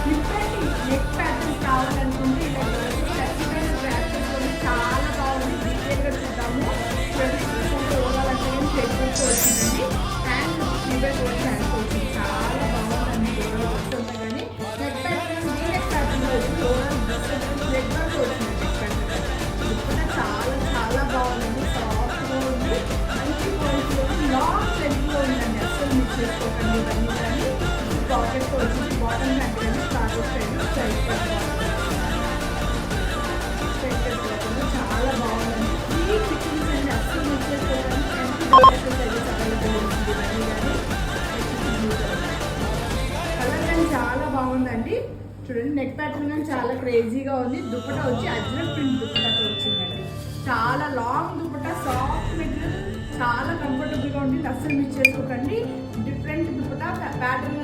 Different neck patterns కావాలనుకుంటే ఇలా ఖచ్చితంగా ట్రాక్ చేసుకొని చాలా బాగుంది. డీటెయిల్గా చూద్దాము. ఓవరాలంటే చెక్ వచ్చిందండి. హ్యాండ్ రివర్ హ్యాండ్స్ వచ్చింది. చాలా బాగుందండి. ఓవరాల్ వస్తుంది కానీ నెక్ ప్యాటర్న్ ఈ నెక్ ప్యాటర్న్ వచ్చి ఓవరాల్ నెక్ వర్క్ వచ్చింది. నెక్ ప్యాటర్న్ కూడా చాలా చాలా బాగుందండి. సాఫ్ట్గా ఉంది. మంచి క్వాలిటీ లాంగ్ లెగ్లో ఉందండి. అస్సలు మిస్ చేసుకోకండి. ఇవన్నీ కానీ పాకెట్ వచ్చింది. బాటమ్ హ్యాండ్ కానీ కార్గో స్టైల్ చాలా బాగుందండి. ఈ ఫిట్టింగ్స్ అండి. అస్సలు మిస్ చేసుకోకండి. కలర్ కానీ చాలా బాగుందండి. చూడండి నెక్ ప్యాటర్న్ కానీ చాలా క్రేజీగా ఉంది. దుపట్టా వచ్చి అజ్రక్ ప్రింట్ దుపట్టాతో వచ్చిందండి. చాలా లాంగ్ దుపట్టా, సాఫ్ట్ మెటీరియల్, చాలా కంఫర్టబుల్గా ఉంటుంది. అస్సలు మిస్ చేసుకోకండి. Different dupatta pattern